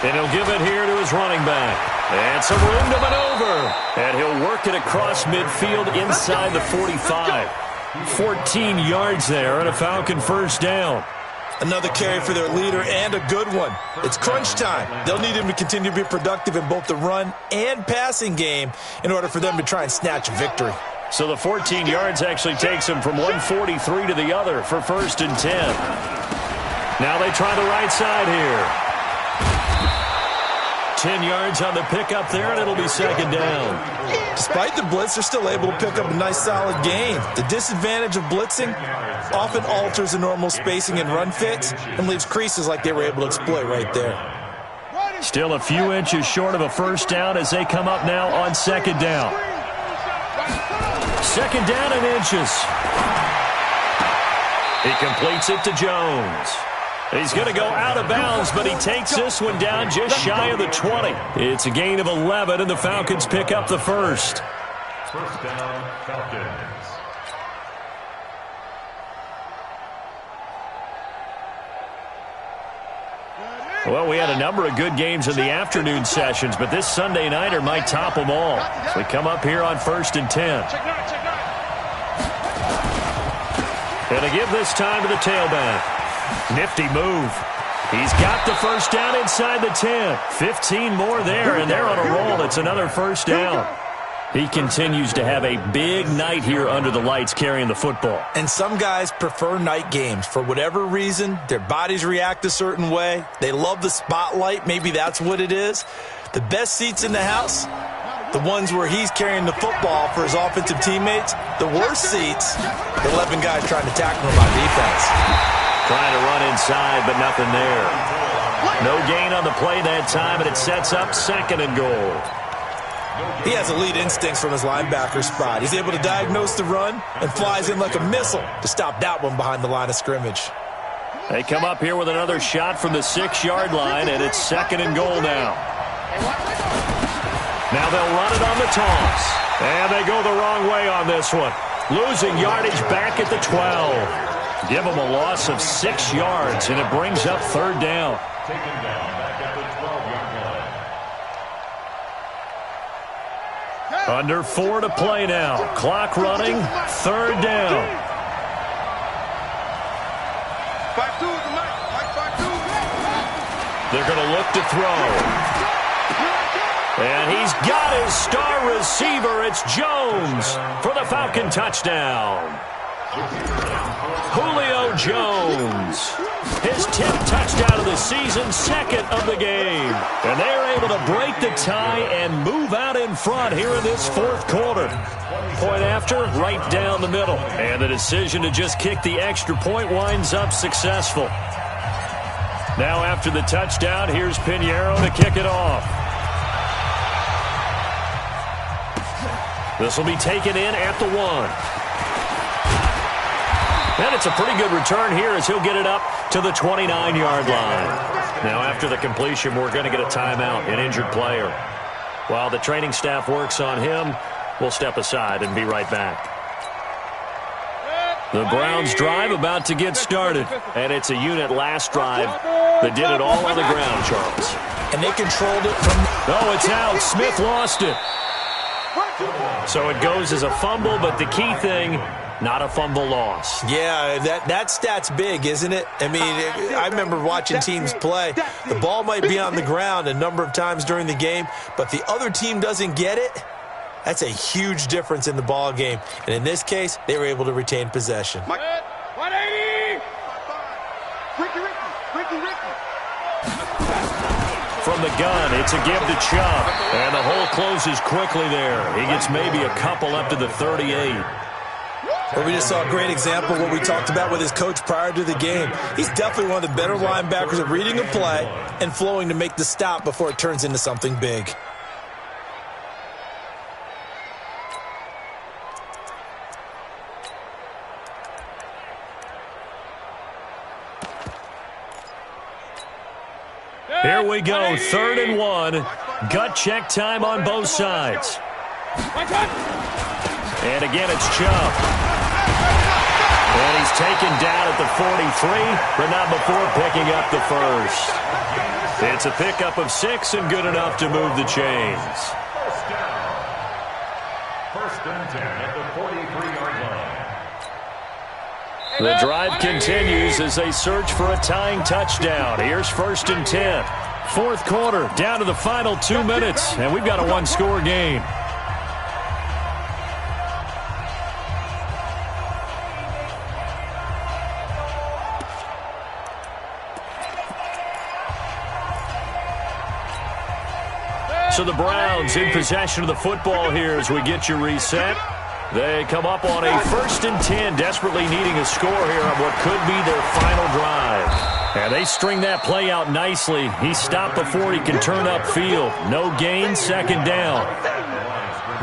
And he'll give it here to his running back. And some room to maneuver. And he'll work it across midfield inside the 45. 14 yards there and a Falcon 1st down. Another carry for their leader and a good one. It's crunch time. They'll need him to continue to be productive in both the run and passing game in order for them to try and snatch a victory. So the 14 yards actually takes him from 143 to the other for 1st and 10. Now they try the right side here. 10 yards on the pickup there, and it'll be 2nd down. Despite the blitz, they're still able to pick up a nice solid gain. The disadvantage of blitzing often alters the normal spacing and run fits and leaves creases like they were able to exploit right there. Still a few inches short of a 1st down as they come up now on 2nd down. 2nd down in inches. He completes it to Jones. He's going to go out of bounds, but he takes this one down just shy of the 20. It's a gain of 11, and the Falcons pick up the 1st. 1st down, Falcons. Well, we had a number of good games in the afternoon sessions, but this Sunday nighter might top them all. So we come up here on 1st and 10. And to give this time to the tailback. Nifty move. He's got the 1st down inside the 10. 15 more there, and they're on a roll. It's another 1st down. He continues to have a big night here under the lights carrying the football. And some guys prefer night games. For whatever reason, their bodies react a certain way. They love the spotlight. Maybe that's what it is. The best seats in the house, the ones where he's carrying the football for his offensive teammates. The worst seats, the 11 guys trying to tackle him on defense. Trying to run inside, but nothing there. No gain on the play that time, and it sets up 2nd and goal. He has elite instincts from his linebacker spot. He's able to diagnose the run and flies in like a missile to stop that one behind the line of scrimmage. They come up here with another shot from the 6-yard line, and it's 2nd and goal now. Now they'll run it on the toss. And they go the wrong way on this one. Losing yardage back at the 12. Give them a loss of 6 yards, and it brings up 3rd down. Taken down back at the 12-yard line. Under 4 to play now. Clock running. 3rd down. 5-2 is the mic. Mike 5-2. They're going to look to throw. And he's got his star receiver. It's Jones for the Falcon touchdown. Julio Jones. His 10th touchdown of the season, 2nd of the game. And they're able to break the tie and move out in front here in this 4th quarter. Point after, right down the middle. And the decision to just kick the extra point winds up successful. Now after the touchdown, here's Pinheiro to kick it off. This will be taken in at the 1. And it's a pretty good return here as he'll get it up to the 29-yard line. Now after the completion, we're going to get a timeout, an injured player. While the training staff works on him, we'll step aside and be right back. The Browns drive about to get started, and it's a unit last drive that did it all on the ground, Charles. And they controlled it from... Oh, it's out. Smith lost it. So it goes as a fumble, but the key thing, not a fumble loss. Yeah, that stat's big, isn't it? I mean, I remember watching teams play. The ball might be on the ground a number of times during the game, but the other team doesn't get it. That's a huge difference in the ball game. And in this case, they were able to retain possession. 180! Ricky. From the gun, it's a give to Chubb. And the hole closes quickly there. He gets maybe a couple up to the 38. Well, we just saw a great example of what we talked about with his coach prior to the game. He's definitely one of the better linebackers at reading a play and flowing to make the stop before it turns into something big. Here we go, 3rd and 1. Gut check time on both sides. And again, it's Chubb. And he's taken down at the 43, but not before picking up the first. It's a pickup of 6 and good enough to move the chains. First and 10 at the 43-yard line. The drive continues as they search for a tying touchdown. Here's 1st and 10. 4th quarter, down to the final 2 minutes, and we've got a one-score game. So the Browns in possession of the football here as we get you reset. They come up on a 1st and 10, desperately needing a score here on what could be their final drive. And they string that play out nicely. He stopped before he can turn upfield. No gain, 2nd down.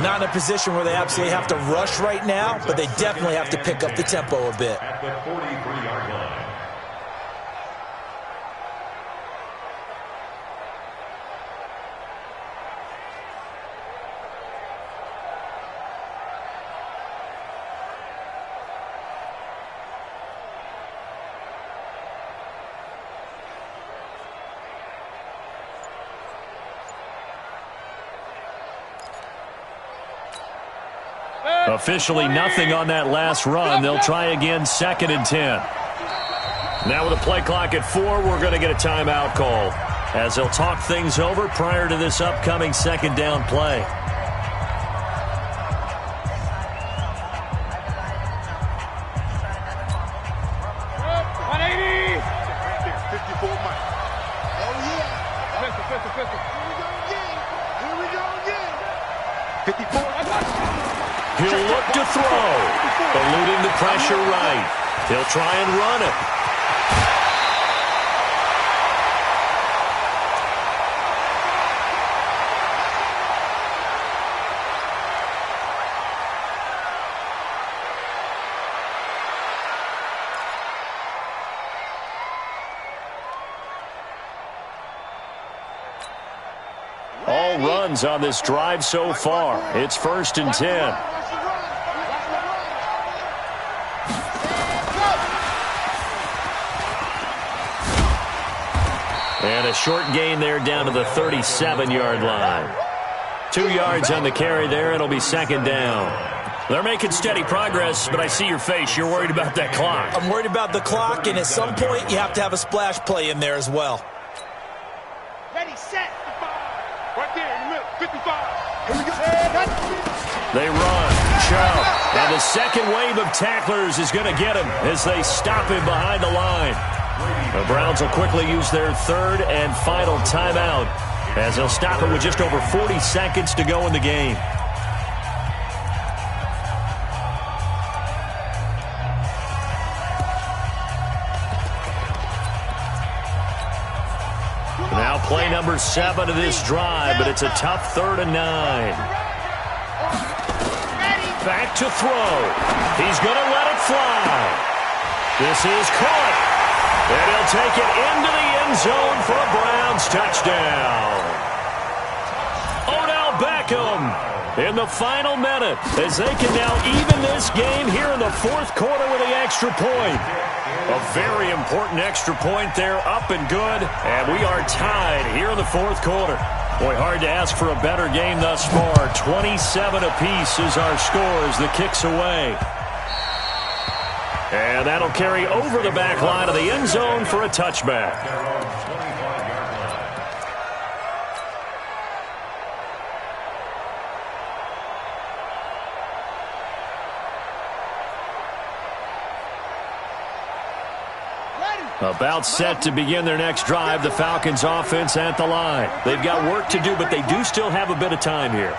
Not in a position where they absolutely have to rush right now, but they definitely have to pick up the tempo a bit. At the 43-yard line. Officially nothing on that last run. They'll try again, 2nd and 10. Now with a play clock at 4, we're going to get a timeout call as they'll talk things over prior to this upcoming 2nd down play. He'll look to throw, eluding the pressure right. He'll try and run it. All runs on this drive so far. It's 1st and 10. And a short gain there down to the 37-yard line. 2 yards on the carry there. It'll be 2nd down. They're making steady progress, but I see your face. You're worried about that clock. I'm worried about the clock, and at some point, you have to have a splash play in there as well. Ready, set. Right there in the middle, 55. Here we go. They run. Chubb. And the second wave of tacklers is going to get him as they stop him behind the line. The Browns will quickly use their 3rd and final timeout as they'll stop it with just over 40 seconds to go in the game. Now play number 7 of this drive, but it's a tough 3rd and 9. Back to throw. He's going to let it fly. This is caught. And he'll take it into the end zone for a Browns touchdown. Odell Beckham in the final minute as they can now even this game here in the fourth quarter with the extra point. A very important extra point there, up and good, and we are tied here in the fourth quarter. Boy, hard to ask for a better game thus far. 27 apiece is our score as the kick's away. And that'll carry over the back line of the end zone for a touchback. About set to begin their next drive, the Falcons offense at the line. They've got work to do, but they do still have a bit of time here.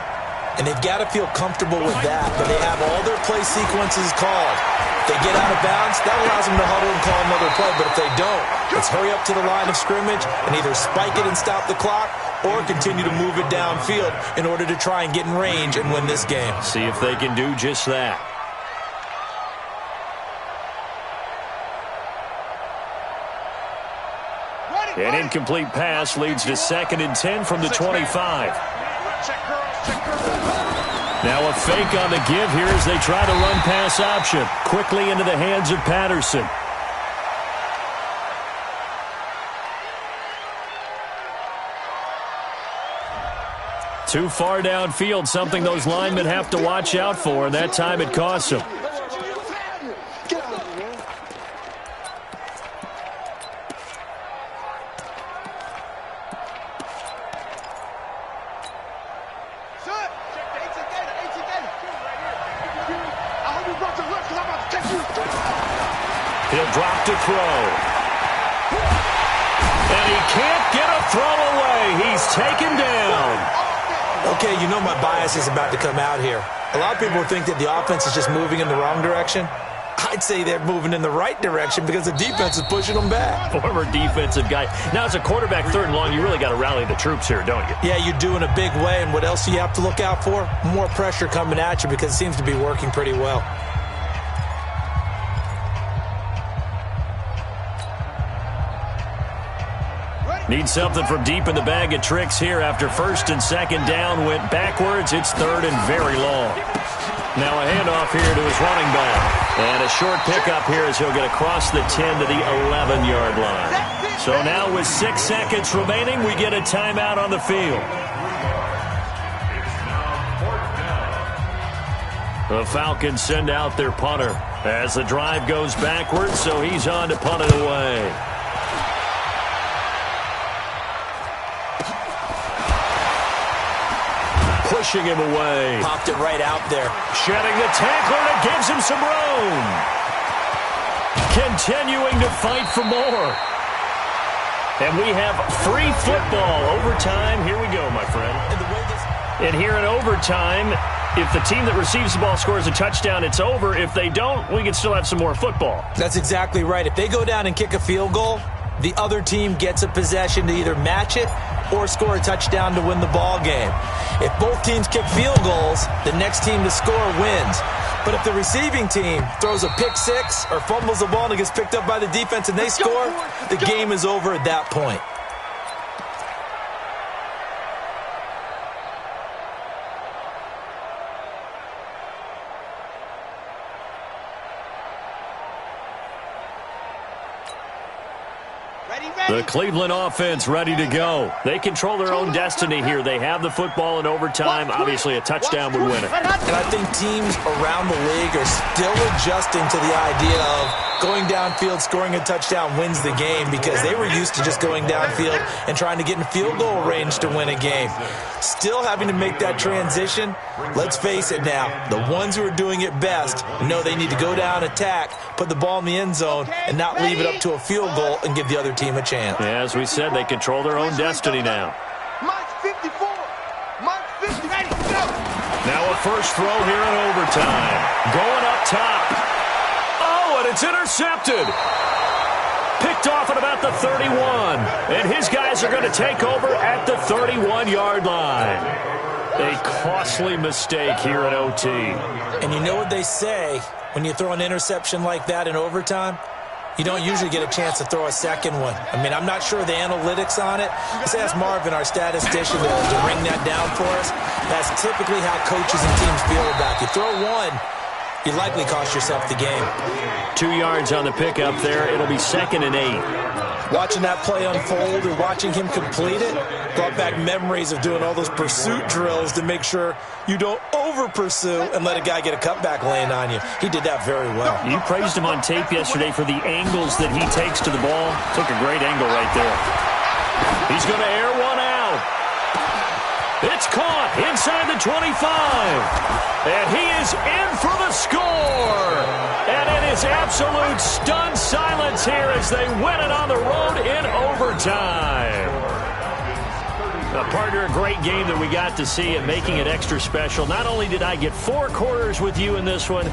And they've got to feel comfortable with that, but they have all their play sequences called. If they get out of bounds, that allows them to huddle and call another play, but if they don't, let's hurry up to the line of scrimmage and either spike it and stop the clock or continue to move it downfield in order to try and get in range and win this game. See if they can do just that. An incomplete pass leads to 2nd and 10 from the 25. Now a fake on the give here as they try to run pass option. Quickly into the hands of Patterson. Too far downfield, something those linemen have to watch out for, and that time it costs them. He'll drop to throw. And he can't get a throw away. He's taken down. Okay, you know my bias is about to come out here. A lot of people think that the offense is just moving in the wrong direction. I'd say they're moving in the right direction because the defense is pushing them back. Former defensive guy. Now, as a quarterback, 3rd and long, you really got to rally the troops here, don't you? Yeah, you do in a big way. And what else do you have to look out for? More pressure coming at you because it seems to be working pretty well. Need something from deep in the bag of tricks here after 1st and 2nd down went backwards. It's 3rd and very long. Now a handoff here to his running back. And a short pickup here as he'll get across the 10 to the 11-yard line. So now with 6 seconds remaining, we get a timeout on the field. The Falcons send out their punter as the drive goes backwards, so he's on to punt it away. Pushing him away. Popped it right out there. Shedding the tackler that gives him some room. Continuing to fight for more. And we have free football. Overtime. Here we go, my friend. And here in overtime, if the team that receives the ball scores a touchdown, it's over. If they don't, we can still have some more football. That's exactly right. If they go down and kick a field goal, the other team gets a possession to either match it or score a touchdown to win the ball game. If both teams kick field goals, the next team to score wins. But if the receiving team throws a pick six or fumbles the ball and it gets picked up by the defense and they score, the game is over at that point. The Cleveland offense ready to go. They control their own destiny here. They have the football in overtime. Obviously, a touchdown would win it. And I think teams around the league are still adjusting to the idea of going downfield, scoring a touchdown wins the game because they were used to just going downfield and trying to get in field goal range to win a game. Still having to make that transition. Let's face it now, the ones who are doing it best know they need to go down, attack, put the ball in the end zone, and not leave it up to a field goal and give the other team a chance. Yeah, as we said, they control their own destiny now. Mike 54. Mike 50. Ready, go. Now a first throw here in overtime. Going up top. Oh, and it's intercepted. Picked off at about the 31. And his guys are going to take over at the 31-yard line. A costly mistake here at OT. And you know what they say when you throw an interception like that in overtime? You don't usually get a chance to throw a second one. I mean, I'm not sure of the analytics on it. Let's ask Marvin, our statistician, to ring that down for us. That's typically how coaches and teams feel about you. Throw one, you likely cost yourself the game. 2 yards on the pickup there. It'll be 2nd and 8. Watching that play unfold and watching him complete it brought back memories of doing all those pursuit drills to make sure you don't over-pursue and let a guy get a cutback laying on you. He did that very well. You praised him on tape yesterday for the angles that he takes to the ball. Took a great angle right there. He's going to air one out. It's caught inside the 25. And he is in for the score. And it is absolute stunned silence here as they win it on the road in overtime. Partner, a great game that we got to see and making it extra special. Not only did I get 4 quarters with you in this one,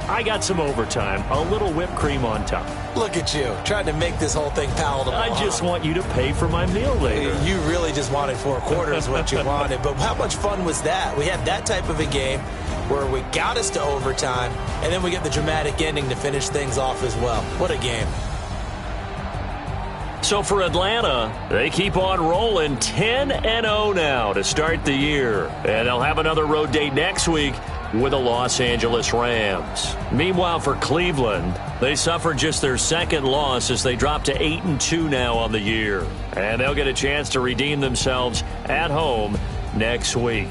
I got some overtime, a little whipped cream on top. Look at you, trying to make this whole thing palatable. I just want you to pay for my meal later. You really just wanted 4 quarters what you wanted. But how much fun was that? We had that type of a game where we got us to overtime, and then we get the dramatic ending to finish things off as well. What a game. So for Atlanta, they keep on rolling 10-0 now to start the year. And they'll have another road date next week with the Los Angeles Rams. Meanwhile, for Cleveland, they suffered just their 2nd loss as they drop to 8-2 now on the year. And they'll get a chance to redeem themselves at home next week.